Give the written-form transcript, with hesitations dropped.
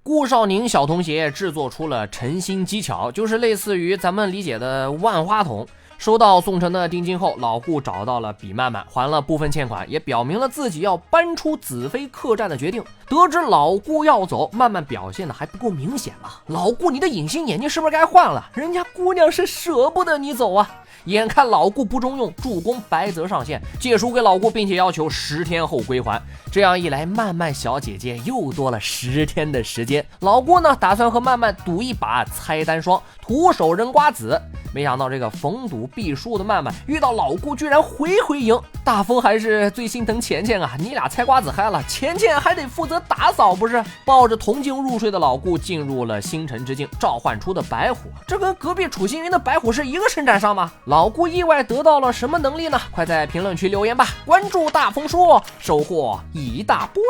顾少宁小童鞋制作出了诚心机巧，就是类似于咱们理解的万花筒。收到宋城的定金后，老顾找到了比曼曼，还了部分欠款，也表明了自己要搬出子非客栈的决定。得知老顾要走，曼曼表现的还不够明显吗？老顾，你的隐形眼镜是不是该换了？人家姑娘是舍不得你走啊！眼看老顾不中用，助攻白泽上线，借书给老顾，并且要求10天后归还。这样一来，曼曼小姐姐又多了10天的时间。老顾呢，打算和曼曼赌一把猜单双，徒手扔瓜子。没想到这个逢赌必输的曼曼遇到老顾居然回赢。大风还是最心疼钱钱啊，你俩猜瓜子嗨了，钱钱还得负责打扫不是？抱着铜镜入睡的老顾进入了星辰之境，召唤出的白虎，这跟隔壁楚星云的白虎是一个生产商吗？老顾意外得到了什么能力呢？快在评论区留言吧，关注大风说，收获一大波。